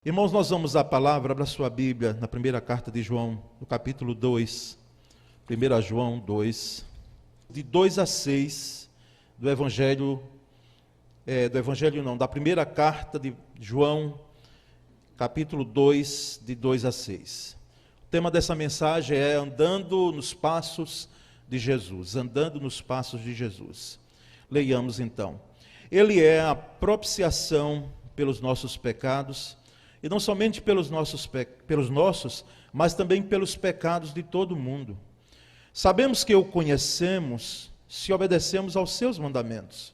Irmãos, nós vamos à palavra, abra sua Bíblia, na primeira carta de João, no capítulo 2, 1 João 2, de 2 a 6, da primeira carta de João, capítulo 2, de 2 a 6. O tema dessa mensagem é andando nos passos de Jesus, andando nos passos de Jesus. Leiamos então. Ele é a propiciação pelos nossos pecados, e não somente pelos nossos, mas também pelos pecados de todo mundo. Sabemos que o conhecemos se obedecemos aos seus mandamentos.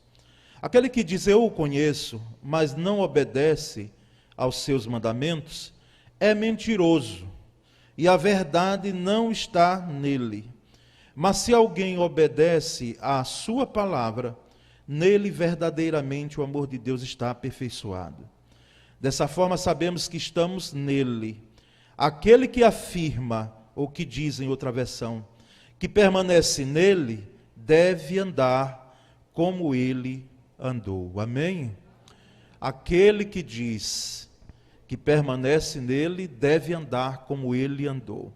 Aquele que diz eu o conheço, mas não obedece aos seus mandamentos, é mentiroso, e a verdade não está nele. Mas se alguém obedece à sua palavra, nele verdadeiramente o amor de Deus está aperfeiçoado. Dessa forma sabemos que estamos nele. Aquele que afirma, ou que diz em outra versão, que permanece nele, deve andar como ele andou. Amém? Aquele que diz que permanece nele, deve andar como ele andou.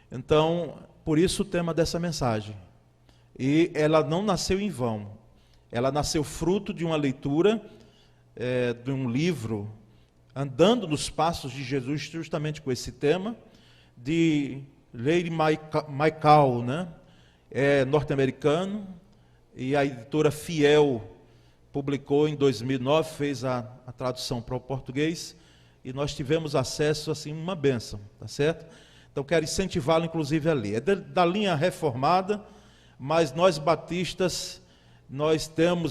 Então, por isso o tema dessa mensagem. E ela não nasceu em vão. Ela nasceu fruto de uma leitura de um livro, Andando nos Passos de Jesus, justamente com esse tema, de Lady Michael, né? É norte-americano, e a editora Fiel publicou em 2009, fez a tradução para o português, e nós tivemos acesso, assim, uma bênção, tá certo? Então quero incentivá-lo, inclusive, a ler. É da linha reformada, mas nós batistas,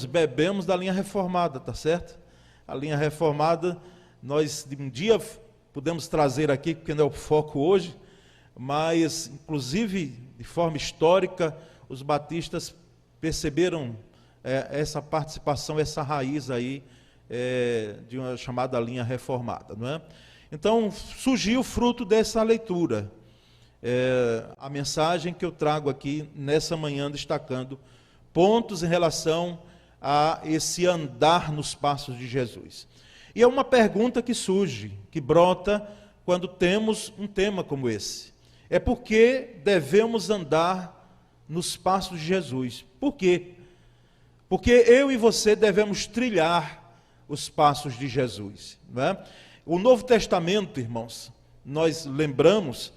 bebemos da linha reformada, tá certo? A linha reformada, nós um dia podemos trazer aqui, porque não é o foco hoje, mas, inclusive, de forma histórica, os batistas perceberam essa participação, essa raiz aí de uma chamada linha reformada, não é? Então, surgiu fruto dessa leitura, a mensagem que eu trago aqui nessa manhã, destacando pontos em relação a esse andar nos passos de Jesus. E é uma pergunta que surge, que brota quando temos um tema como esse. É por que devemos andar nos passos de Jesus? Por quê? Porque eu e você devemos trilhar os passos de Jesus, não é? O Novo Testamento, irmãos, nós lembramos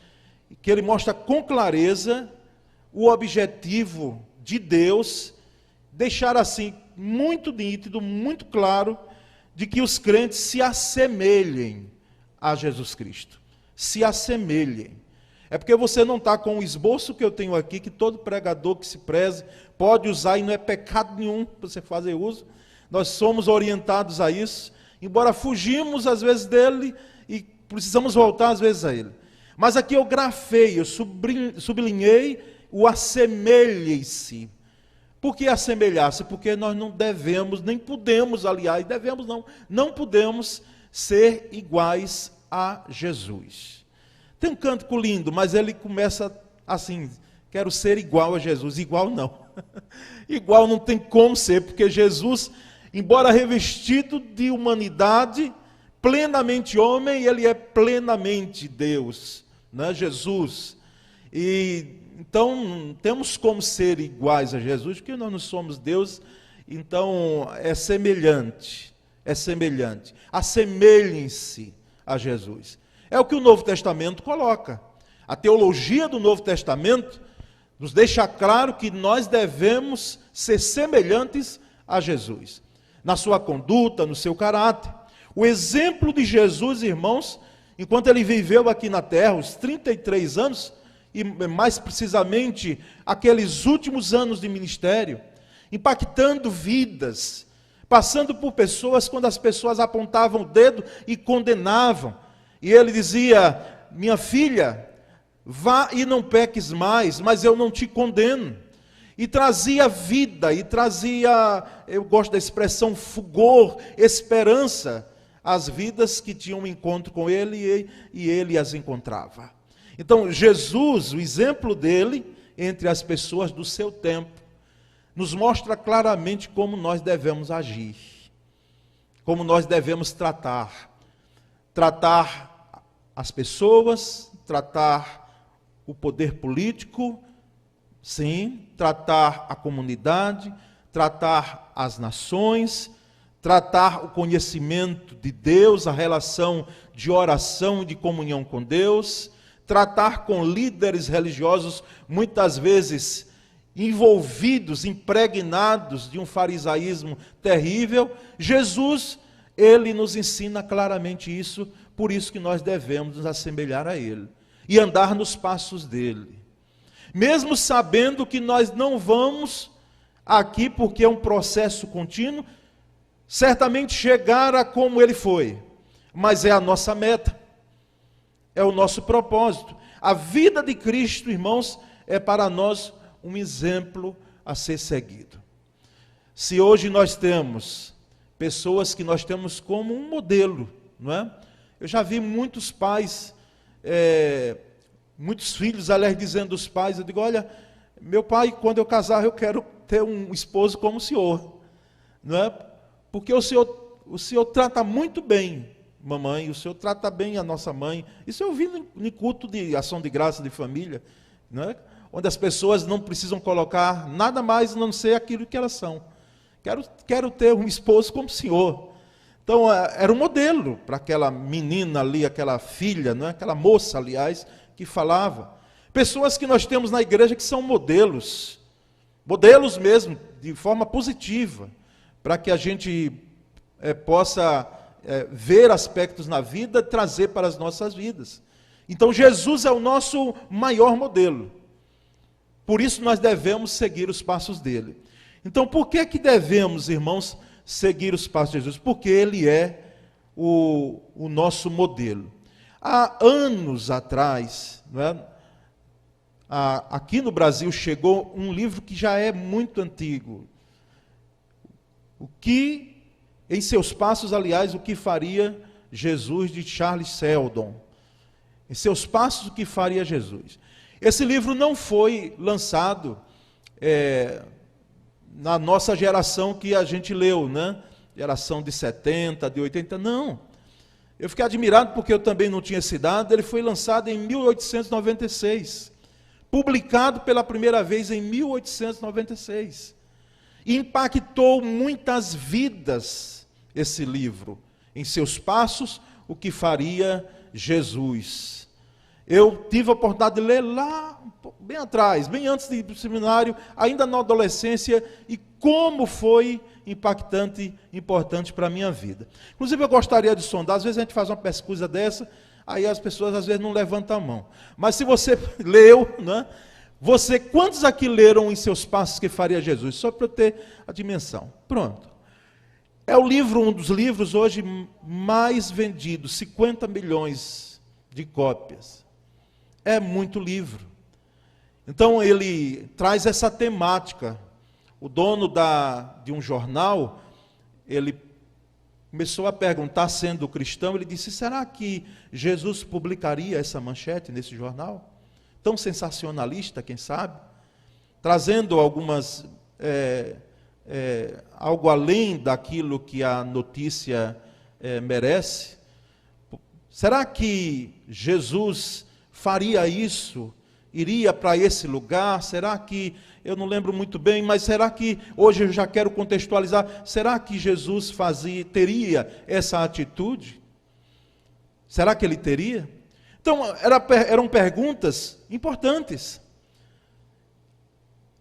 que ele mostra com clareza o objetivo de Deus, deixar assim muito nítido, muito claro, de que os crentes se assemelhem a Jesus Cristo. Se assemelhem. É porque você não está com o esboço que eu tenho aqui, que todo pregador que se preze pode usar, e não é pecado nenhum você fazer uso. Nós somos orientados a isso, embora fugimos às vezes dele e precisamos voltar às vezes a ele. Mas aqui eu grafei, eu sublinhei o assemelhem-se. Por que assemelhar-se? Porque nós não devemos, nem podemos, aliás, não podemos ser iguais a Jesus. Tem um cântico lindo, mas ele começa assim, quero ser igual a Jesus. Igual não. Igual não tem como ser, porque Jesus, embora revestido de humanidade, plenamente homem, ele é plenamente Deus, né? Jesus. Então, temos como ser iguais a Jesus, porque nós não somos Deus, então é semelhante, assemelhem-se a Jesus. É o que o Novo Testamento coloca. A teologia do Novo Testamento nos deixa claro que nós devemos ser semelhantes a Jesus, na sua conduta, no seu caráter. O exemplo de Jesus, irmãos, enquanto ele viveu aqui na terra, os 33 anos, e mais precisamente aqueles últimos anos de ministério, impactando vidas, passando por pessoas quando as pessoas apontavam o dedo e condenavam, e ele dizia, minha filha, vá e não peques mais, mas eu não te condeno, e trazia vida, e trazia, eu gosto da expressão, fulgor, esperança, às vidas que tinham um encontro com ele, e ele as encontrava. Então, Jesus, o exemplo dele, entre as pessoas do seu tempo, nos mostra claramente como nós devemos agir, como nós devemos tratar tratar as pessoas, tratar o poder político, sim, tratar a comunidade, tratar as nações, tratar o conhecimento de Deus, a relação de oração e de comunhão com Deus, tratar com líderes religiosos, muitas vezes envolvidos, impregnados de um farisaísmo terrível. Jesus, ele nos ensina claramente isso, por isso que nós devemos nos assemelhar a ele e andar nos passos dele. Mesmo sabendo que nós não vamos aqui, porque é um processo contínuo, certamente chegar a como ele foi, mas é a nossa meta, é o nosso propósito. A vida de Cristo, irmãos, é para nós um exemplo a ser seguido. Se hoje nós temos pessoas que nós temos como um modelo, não é? Eu já vi muitos pais, muitos filhos, aliás, dizendo dos pais, eu digo, olha, meu pai, quando eu casar, eu quero ter um esposo como o senhor, não é? Porque o senhor trata muito bem, mamãe, o senhor trata bem a nossa mãe. Isso eu vi no culto de ação de graça de família, não é? Onde as pessoas não precisam colocar nada mais a não ser aquilo que elas são. Quero ter um esposo como o senhor. Então, era um modelo para aquela menina ali, aquela filha, não é? Aquela moça, aliás, que falava. Pessoas que nós temos na igreja que são modelos mesmo, de forma positiva, para que a gente possa ver aspectos na vida, trazer para as nossas vidas. Então, Jesus é o nosso maior modelo. Por isso nós devemos seguir os passos dele. Então, por que devemos, irmãos, seguir os passos de Jesus? Porque ele é o nosso modelo. Há anos atrás, não é? Aqui no Brasil chegou um livro que já é muito antigo. Em seus passos, aliás, o que faria Jesus, de Charles Sheldon. Em seus passos, o que faria Jesus. Esse livro não foi lançado na nossa geração que a gente leu, né? Geração de 70, de 80, não. Eu fiquei admirado porque eu também não tinha essa idade. Ele foi lançado em 1896, publicado pela primeira vez em 1896. Impactou muitas vidas esse livro. Em seus passos, o que faria Jesus. Eu tive a oportunidade de ler lá, bem atrás, bem antes de ir para o seminário, ainda na adolescência, e como foi impactante, importante para a minha vida. Inclusive, eu gostaria de sondar, às vezes a gente faz uma pesquisa dessa, aí as pessoas às vezes não levantam a mão. Mas se você leu, né? Quantos aqui leram Em Seus Passos que faria Jesus? Só para eu ter a dimensão. Pronto. É um dos livros hoje mais vendidos, 50 milhões de cópias. É muito livro. Então ele traz essa temática. O dono de um jornal, ele começou a perguntar, sendo cristão, ele disse, será que Jesus publicaria essa manchete nesse jornal? Tão sensacionalista, quem sabe? Trazendo algumas, algo além daquilo que a notícia merece. Será que Jesus faria isso? Iria para esse lugar? Será que, eu não lembro muito bem, mas será que, hoje eu já quero contextualizar, será que Jesus teria essa atitude? Será que ele teria? Então, eram perguntas importantes.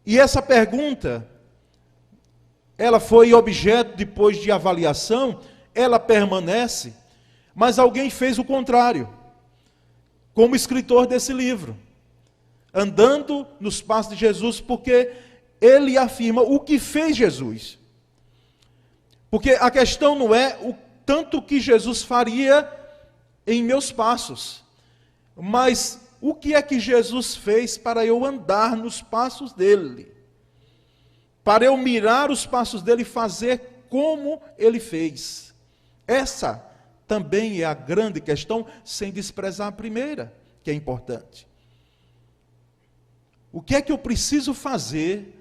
E essa pergunta, ela foi objeto, depois de avaliação, ela permanece, mas alguém fez o contrário, como escritor desse livro, andando nos passos de Jesus, porque ele afirma o que fez Jesus. Porque a questão não é o tanto que Jesus faria em meus passos, mas o que é que Jesus fez para eu andar nos passos dele? Para eu mirar os passos dele e fazer como ele fez. Essa também é a grande questão, sem desprezar a primeira, que é importante. O que é que eu preciso fazer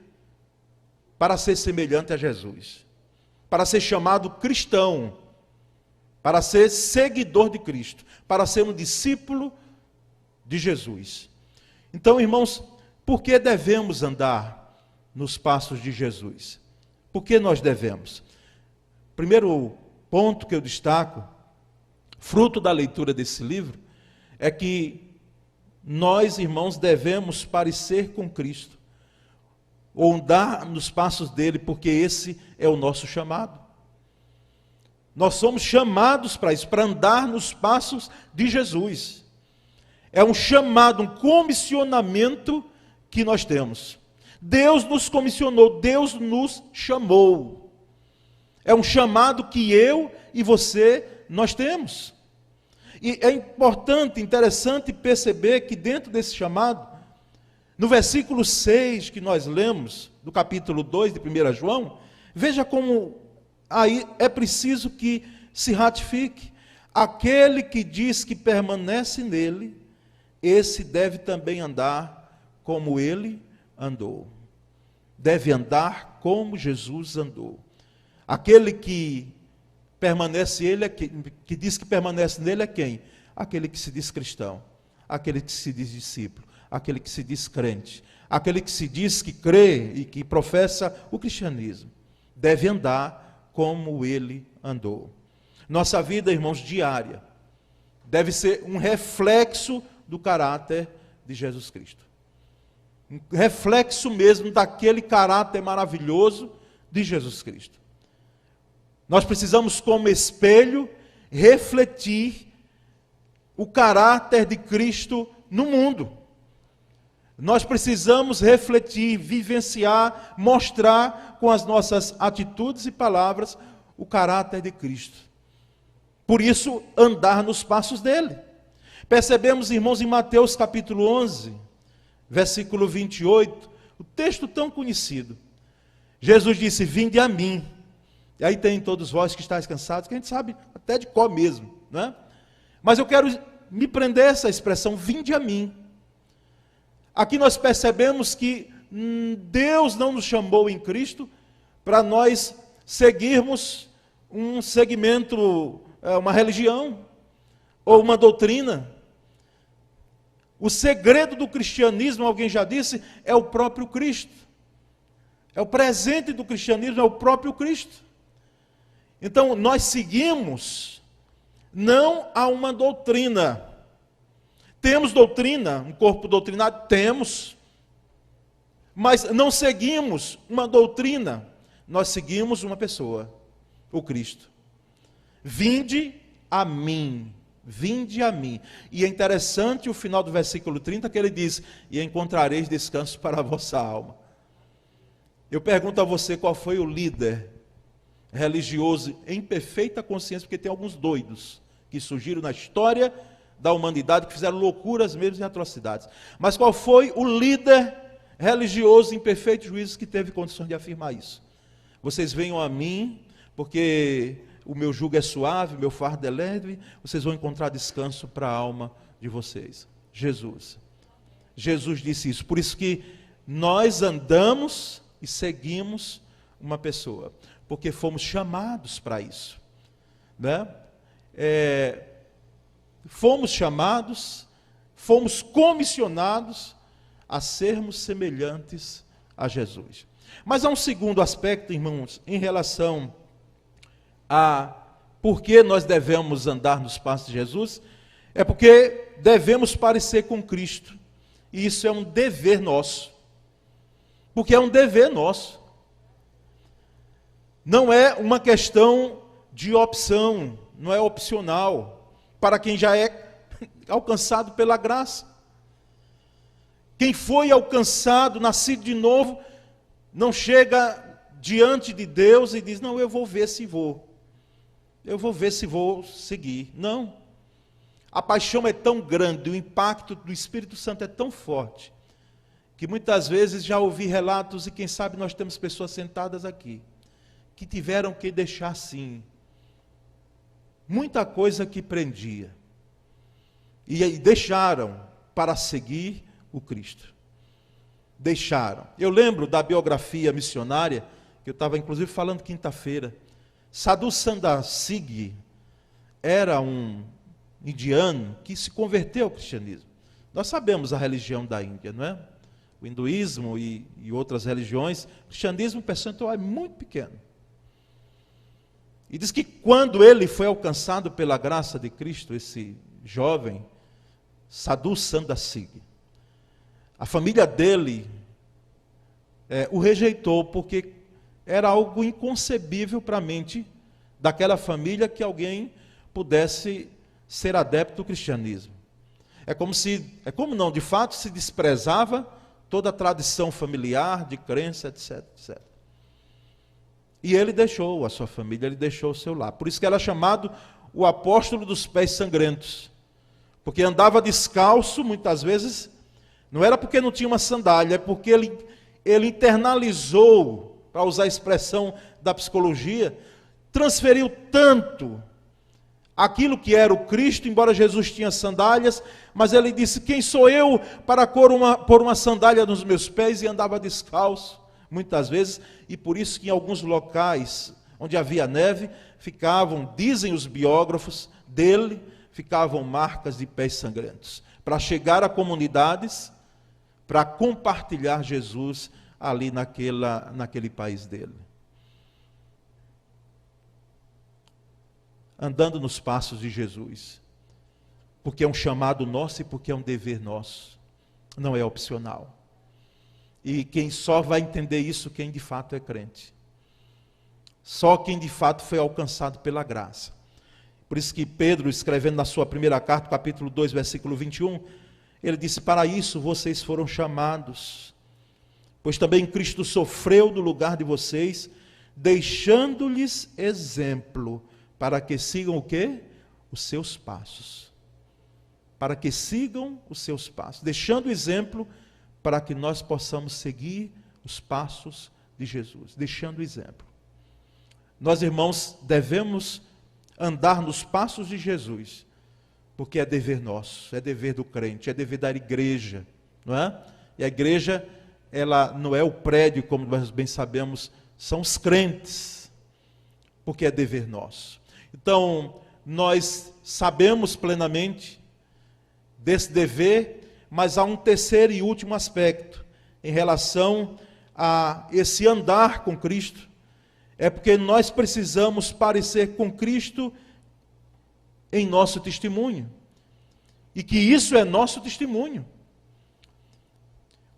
para ser semelhante a Jesus? Para ser chamado cristão? para ser seguidor de Cristo, para ser um discípulo de Jesus. Então, irmãos, por que devemos andar nos passos de Jesus? Por que nós devemos? Primeiro ponto que eu destaco, fruto da leitura desse livro, é que nós, irmãos, devemos parecer com Cristo, ou andar nos passos dele, porque esse é o nosso chamado. Nós somos chamados para isso, para andar nos passos de Jesus. É um chamado, um comissionamento que nós temos. Deus nos comissionou, Deus nos chamou. É um chamado que eu e você, nós temos. E é importante, interessante perceber que dentro desse chamado, no versículo 6 que nós lemos, do capítulo 2 de 1 João, veja como aí é preciso que se ratifique. Aquele que diz que permanece nele, esse deve também andar como ele andou. Deve andar como Jesus andou. Aquele que permanece ele, que diz que permanece nele é quem? Aquele que se diz cristão, aquele que se diz discípulo, aquele que se diz crente, aquele que se diz que crê e que professa o cristianismo. Deve andar como ele andou. Nossa vida, irmãos, diária, deve ser um reflexo do caráter de Jesus Cristo. Um reflexo mesmo daquele caráter maravilhoso de Jesus Cristo. Nós precisamos, como espelho, refletir o caráter de Cristo no mundo. Nós precisamos refletir, vivenciar, mostrar com as nossas atitudes e palavras o caráter de Cristo. Por isso, andar nos passos dele. Percebemos, irmãos, em Mateus capítulo 11, versículo 28, o texto tão conhecido. Jesus disse: vinde a mim. E aí tem todos vós que estáis cansados, que a gente sabe até de cor mesmo, não é? Mas eu quero me prender a essa expressão, vinde a mim. Aqui nós percebemos que Deus não nos chamou em Cristo para nós seguirmos um segmento, uma religião ou uma doutrina. O segredo do cristianismo, alguém já disse, é o próprio Cristo. É o presente do cristianismo, é o próprio Cristo. Então, nós seguimos não a uma doutrina. Temos doutrina, um corpo doutrinário? Temos. Mas não seguimos uma doutrina, nós seguimos uma pessoa, o Cristo. Vinde a mim, vinde a mim. E é interessante o final do versículo 30, que ele diz: e encontrareis descanso para a vossa alma. Eu pergunto a você, qual foi o líder religioso em perfeita consciência, porque tem alguns doidos que surgiram na história da humanidade, que fizeram loucuras mesmo e atrocidades. Mas qual foi o líder religioso em perfeito juízo que teve condições de afirmar isso? Vocês venham a mim, porque o meu jugo é suave, o meu fardo é leve, vocês vão encontrar descanso para a alma de vocês. Jesus. Jesus disse isso. Por isso que nós andamos e seguimos uma pessoa, porque fomos chamados para isso, né? Fomos chamados, fomos comissionados a sermos semelhantes a Jesus. Mas há um segundo aspecto, irmãos, em relação a por que nós devemos andar nos passos de Jesus, é porque devemos parecer com Cristo, e isso é um dever nosso, porque é um dever nosso. Não é uma questão de opção, não é opcional, para quem já é alcançado pela graça. Quem foi alcançado, nascido de novo, não chega diante de Deus e diz: não, eu vou ver se vou. Eu vou ver se vou seguir. Não. A paixão é tão grande, o impacto do Espírito Santo é tão forte, que muitas vezes já ouvi relatos, e quem sabe nós temos pessoas sentadas aqui, que tiveram que deixar sim muita coisa que prendia, e deixaram para seguir o Cristo. Deixaram. Eu lembro da biografia missionária, que eu estava inclusive falando quinta-feira. Sadhu Sandar Singh era um indiano que se converteu ao cristianismo. Nós sabemos a religião da Índia, não é? O hinduísmo e outras religiões, o cristianismo, o percentual é muito pequeno. E diz que quando ele foi alcançado pela graça de Cristo, esse jovem, Sadhu Sandasig, a família dele o rejeitou, porque era algo inconcebível para a mente daquela família que alguém pudesse ser adepto do cristianismo. De fato, se desprezava toda a tradição familiar, de crença, etc, etc. E ele deixou a sua família, ele deixou o seu lar. Por isso que era chamado o apóstolo dos pés sangrentos. Porque andava descalço, muitas vezes, não era porque não tinha uma sandália, é porque ele internalizou, para usar a expressão da psicologia, transferiu tanto aquilo que era o Cristo, embora Jesus tinha sandálias, mas ele disse, quem sou eu para pôr uma sandália nos meus pés? E andava descalço, muitas vezes, e por isso que em alguns locais onde havia neve, dizem os biógrafos dele, ficavam marcas de pés sangrentos, para chegar a comunidades, para compartilhar Jesus ali naquele país dele. Andando nos passos de Jesus, porque é um chamado nosso e porque é um dever nosso, não é opcional. E quem só vai entender isso, quem de fato é crente. Só quem de fato foi alcançado pela graça. Por isso que Pedro, escrevendo na sua primeira carta, capítulo 2, versículo 21, ele disse, para isso vocês foram chamados, pois também Cristo sofreu no lugar de vocês, deixando-lhes exemplo, para que sigam o quê? Os seus passos. Para que sigam os seus passos. Deixando o exemplo para que nós possamos seguir os passos de Jesus. Deixando o exemplo. Nós, irmãos, devemos andar nos passos de Jesus, porque é dever nosso, é dever do crente, é dever da igreja, não é? E a igreja, ela não é o prédio, como nós bem sabemos, são os crentes, porque é dever nosso. Então, nós sabemos plenamente desse dever, mas há um terceiro e último aspecto em relação a esse andar com Cristo. É porque nós precisamos parecer com Cristo em nosso testemunho. E que isso é nosso testemunho.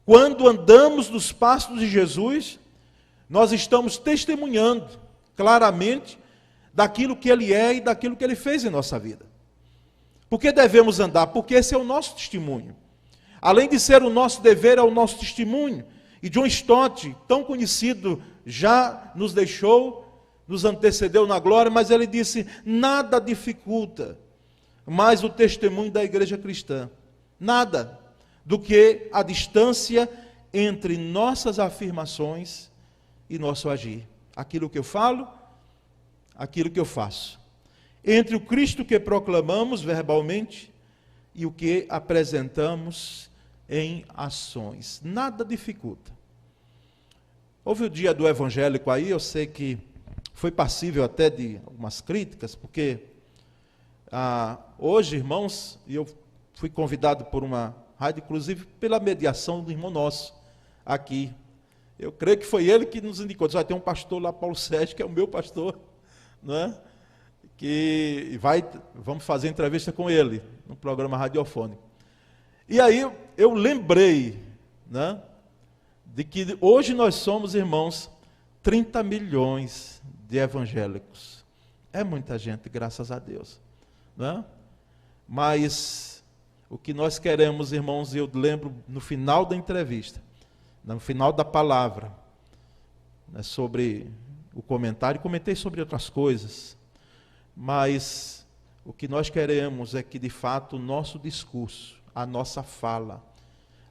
Quando andamos nos passos de Jesus, nós estamos testemunhando claramente daquilo que Ele é e daquilo que Ele fez em nossa vida. Por que devemos andar? Porque esse é o nosso testemunho. Além de ser o nosso dever, é o nosso testemunho. E John Stott, tão conhecido, já nos deixou, nos antecedeu na glória, mas ele disse, nada dificulta mais o testemunho da igreja cristã. Nada do que a distância entre nossas afirmações e nosso agir. Aquilo que eu falo, aquilo que eu faço. Entre o Cristo que proclamamos verbalmente e o que apresentamos em ações. Nada dificulta. Houve o dia do evangélico aí, eu sei que foi passível até de algumas críticas, porque hoje, irmãos, e eu fui convidado por uma rádio, inclusive pela mediação do irmão nosso aqui. Eu creio que foi ele que nos indicou. Vai ter um pastor lá, Paulo Sérgio, que é o meu pastor, não é? Vamos fazer entrevista com ele, no programa radiofônico. E aí eu lembrei, né, de que hoje nós somos, irmãos, 30 milhões de evangélicos. É muita gente, graças a Deus. Né? Mas o que nós queremos, irmãos, eu lembro no final da entrevista, no final da palavra, né, sobre o comentário, comentei sobre outras coisas, mas o que nós queremos é que, de fato, o nosso discurso, a nossa fala,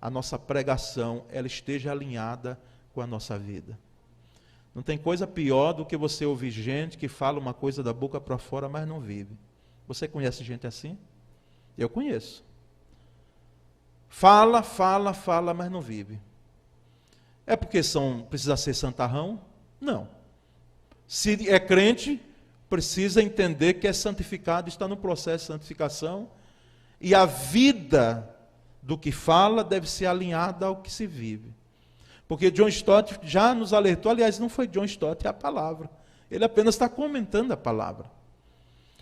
a nossa pregação, ela esteja alinhada com a nossa vida. Não tem coisa pior do que você ouvir gente que fala uma coisa da boca para fora, mas não vive. Você conhece gente assim? Eu conheço. Fala, mas não vive. É porque precisa ser santarrão? Não. Se é crente, precisa entender que é santificado, está no processo de santificação, e a vida do que fala deve ser alinhada ao que se vive. Porque John Stott já nos alertou, aliás, não foi John Stott, é a palavra. Ele apenas está comentando a palavra.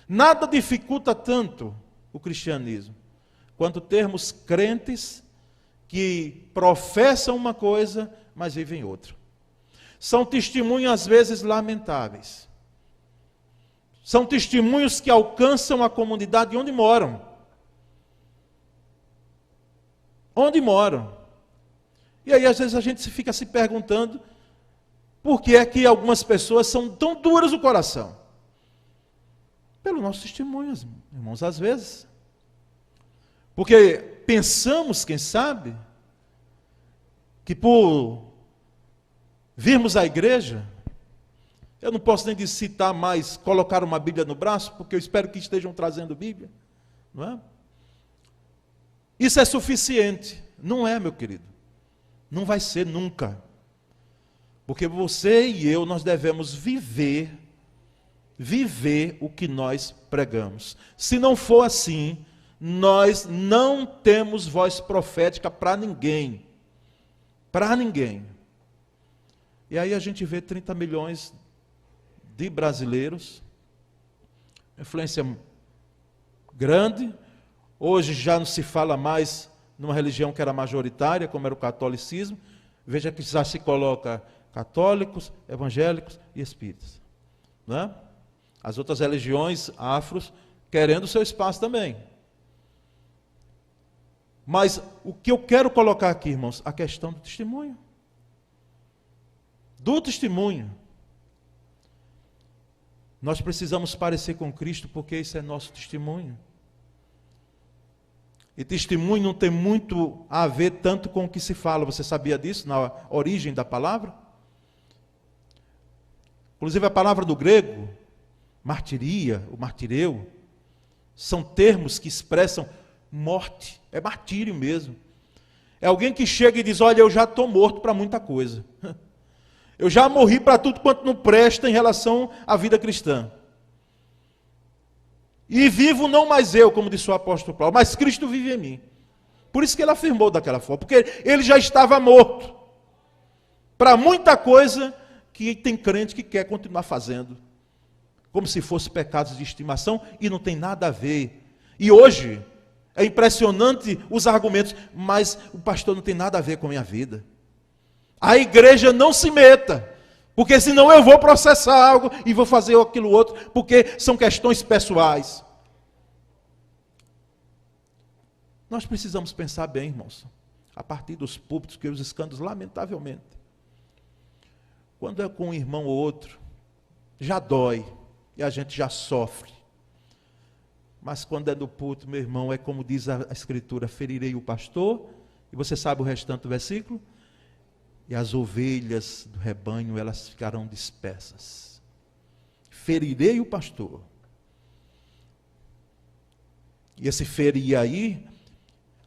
Nada dificulta tanto o cristianismo quanto termos crentes que professam uma coisa, mas vivem outra. São testemunhos, às vezes, lamentáveis. São testemunhos que alcançam a comunidade onde moram. Onde moram. E aí, às vezes, a gente fica se perguntando por que é que algumas pessoas são tão duras no coração. Pelo nosso testemunho, irmãos, às vezes. Porque pensamos, quem sabe, que por virmos à igreja, eu não posso nem citar mais, colocar uma Bíblia no braço, porque eu espero que estejam trazendo Bíblia, não é? Isso é suficiente. Não é, meu querido. Não vai ser nunca. Porque você e eu, nós devemos viver o que nós pregamos. Se não for assim, nós não temos voz profética para ninguém. Para ninguém. E aí a gente vê 30 milhões de brasileiros, influência grande. Hoje já não se fala mais numa religião que era majoritária, como era o catolicismo. Veja que já se coloca católicos, evangélicos e espíritas. Né? As outras religiões afros querendo o seu espaço também. Mas o que eu quero colocar aqui, irmãos, a questão do testemunho. Do testemunho. Nós precisamos parecer com Cristo, porque isso é nosso testemunho. E testemunho não tem muito a ver tanto com o que se fala. Você sabia disso, na origem da palavra? Inclusive a palavra do grego, martiria, o martireu, são termos que expressam morte. É martírio mesmo. É alguém que chega e diz, olha, eu já estou morto para muita coisa. Eu já morri para tudo quanto não presta em relação à vida cristã. E vivo não mais eu, como disse o apóstolo Paulo, mas Cristo vive em mim. Por isso que ele afirmou daquela forma, porque ele já estava morto para muita coisa que tem crente que quer continuar fazendo, como se fosse pecados de estimação, e não tem nada a ver. E hoje, é impressionante os argumentos, mas o pastor não tem nada a ver com a minha vida. A igreja não se meta, porque senão eu vou processar algo e vou fazer aquilo outro, porque são questões pessoais. Nós precisamos pensar bem, irmãos, a partir dos púlpitos, que os escândalos, lamentavelmente, quando é com um irmão ou outro, já dói, e a gente já sofre. Mas quando é do púlpito, meu irmão, é como diz a Escritura, ferirei o pastor, e você sabe o restante do versículo? E as ovelhas do rebanho, elas ficarão dispersas. Ferirei o pastor. E esse ferir aí,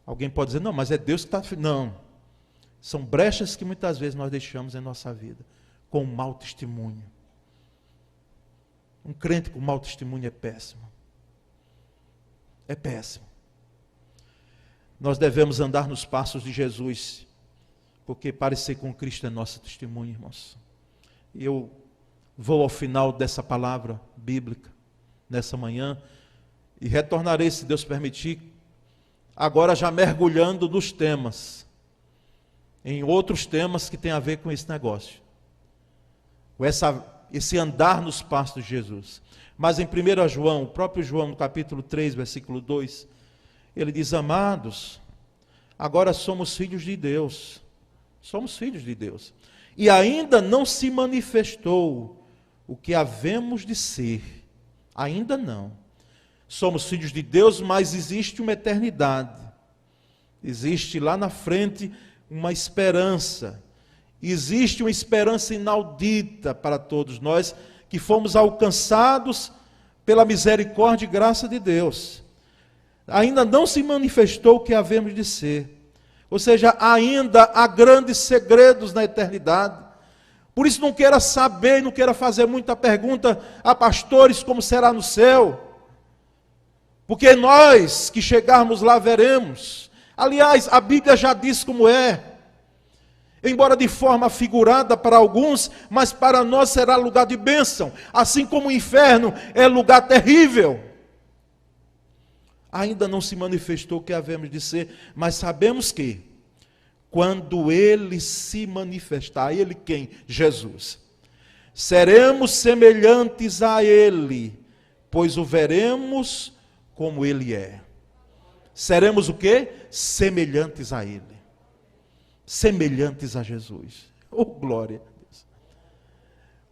alguém pode dizer, não, mas é Deus que está... Não. São brechas que muitas vezes nós deixamos em nossa vida, com mau testemunho. Um crente com mau testemunho é péssimo. É péssimo. Nós devemos andar nos passos de Jesus, porque parecer com Cristo é nosso testemunho, irmãos. E eu vou ao final dessa palavra bíblica, nessa manhã, e retornarei, se Deus permitir, agora já mergulhando nos temas, em outros temas que têm a ver com esse negócio, com esse andar nos passos de Jesus. Mas em 1 João, o próprio João, no capítulo 3, versículo 2, ele diz, amados, agora somos filhos de Deus. Somos filhos de Deus. E ainda não se manifestou o que havemos de ser. Ainda não. Somos filhos de Deus, mas existe uma eternidade. Existe lá na frente uma esperança. Existe uma esperança inaudita para todos nós, que fomos alcançados pela misericórdia e graça de Deus. Ainda não se manifestou o que havemos de ser. Ou seja, ainda há grandes segredos na eternidade. Por isso não queira saber, não queira fazer muita pergunta a pastores como será no céu. Porque nós que chegarmos lá veremos. Aliás, a Bíblia já diz como é. Embora de forma figurada para alguns, mas para nós será lugar de bênção. Assim como o inferno é lugar terrível. Ainda não se manifestou o que havemos de ser, mas sabemos que, quando Ele se manifestar, Ele quem? Jesus. Seremos semelhantes a Ele, pois o veremos como Ele é. Seremos o quê? Semelhantes a Ele. Semelhantes a Jesus. Oh, glória a Deus.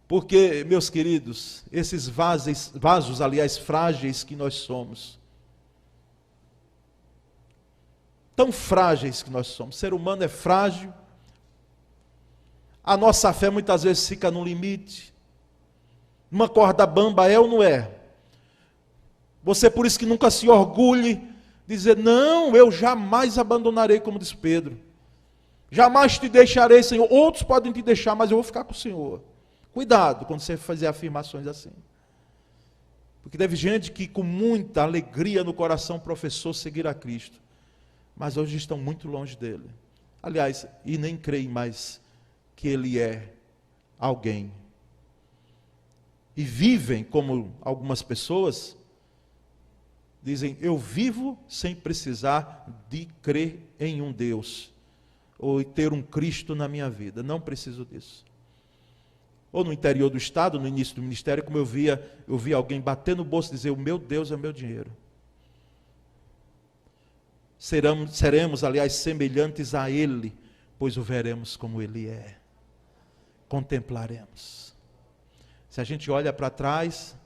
Porque, meus queridos, esses vasos, aliás, frágeis que nós somos, tão frágeis que nós somos, o ser humano é frágil, a nossa fé muitas vezes fica no limite, numa corda bamba, é ou não é? Você por isso que nunca se orgulhe, dizer, não, eu jamais abandonarei, como diz Pedro. Jamais te deixarei, Senhor. Outros podem te deixar, mas eu vou ficar com o Senhor. Cuidado quando você fazer afirmações assim. Porque teve gente que com muita alegria no coração professou seguir a Cristo. Mas hoje estão muito longe dele. Aliás, e nem creem mais que ele é alguém. E vivem como algumas pessoas dizem, eu vivo sem precisar de crer em um Deus. Ou ter um Cristo na minha vida. Não preciso disso. Ou no interior do estado, no início do ministério, como eu via alguém bater no bolso e dizer, o meu Deus é o meu dinheiro. Seremos, aliás, semelhantes a Ele, pois o veremos como Ele é. Contemplaremos. Se a gente olha para trás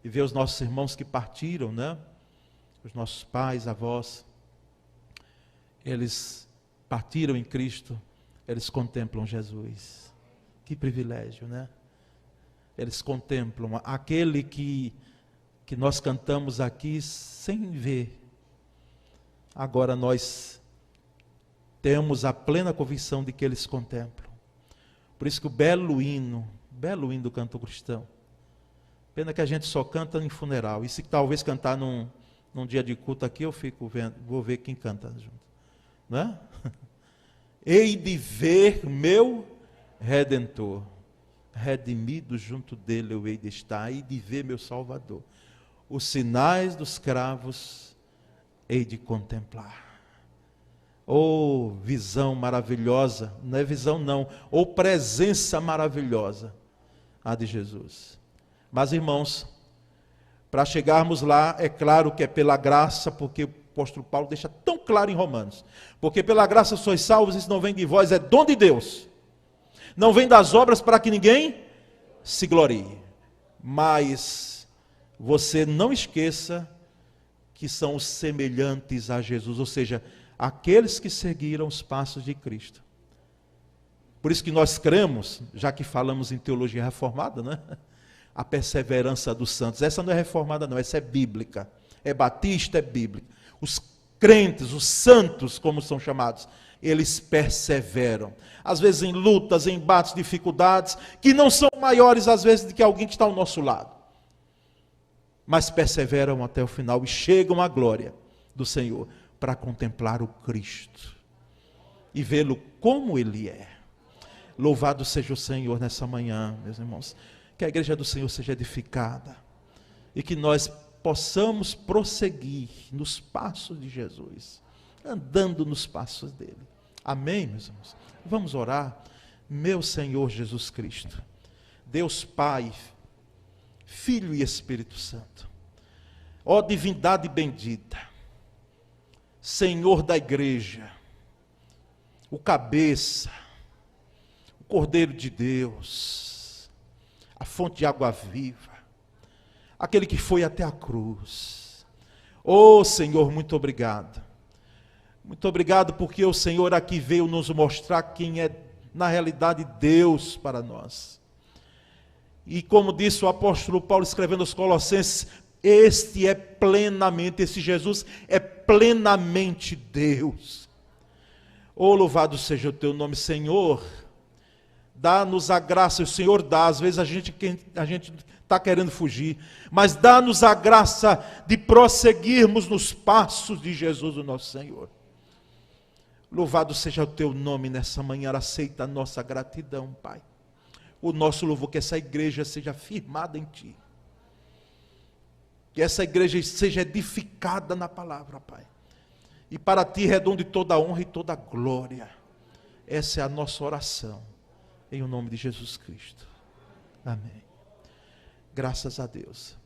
e vê os nossos irmãos que partiram, né? Os nossos pais, avós, eles partiram em Cristo, eles contemplam Jesus. Que privilégio, né? Eles contemplam aquele que nós cantamos aqui sem ver. Agora nós temos a plena convicção de que eles contemplam. Por isso que o belo hino do canto cristão. Pena que a gente só canta em funeral. E se talvez cantar num dia de culto aqui, eu fico vendo, vou ver quem canta junto. Não é? Hei de ver meu Redentor, redimido junto dele eu hei de estar, hei de ver meu Salvador. Os sinais dos cravos hei de contemplar. Oh, visão maravilhosa, não é visão não, ou presença maravilhosa, a de Jesus. Mas irmãos, para chegarmos lá, é claro que é pela graça, porque o apóstolo Paulo deixa tão claro em Romanos, porque pela graça sois salvos, isso não vem de vós, é dom de Deus, não vem das obras para que ninguém se glorie, mas você não esqueça que são os semelhantes a Jesus, ou seja, aqueles que seguiram os passos de Cristo. Por isso que nós cremos, já que falamos em teologia reformada, né? A perseverança dos santos, essa não é reformada não, essa é bíblica, é batista, é bíblica. Os crentes, os santos, como são chamados, eles perseveram. Às vezes em lutas, em embates, dificuldades, que não são maiores às vezes do que alguém que está ao nosso lado. Mas perseveram até o final e chegam à glória do Senhor para contemplar o Cristo e vê-lo como Ele é. Louvado seja o Senhor nessa manhã, meus irmãos. Que a igreja do Senhor seja edificada e que nós possamos prosseguir nos passos de Jesus, andando nos passos dele. Amém, meus irmãos? Vamos orar. Meu Senhor Jesus Cristo, Deus Pai, Filho e Espírito Santo, ó divindade bendita, Senhor da igreja, o cabeça, o Cordeiro de Deus, a fonte de água viva, aquele que foi até a cruz. Oh Senhor, muito obrigado. Muito obrigado porque o Senhor aqui veio nos mostrar quem é na realidade Deus para nós. E como disse o apóstolo Paulo escrevendo aos Colossenses, esse Jesus é plenamente Deus. Oh, louvado seja o teu nome, Senhor. Dá-nos a graça, o Senhor dá, às vezes a gente está querendo fugir, mas dá-nos a graça de prosseguirmos nos passos de Jesus, o nosso Senhor. Louvado seja o teu nome nessa manhã, aceita a nossa gratidão, Pai. O nosso louvor, que essa igreja seja firmada em Ti. Que essa igreja seja edificada na palavra, Pai. E para Ti redonde toda a honra e toda a glória. Essa é a nossa oração. Em o nome de Jesus Cristo. Amém. Graças a Deus.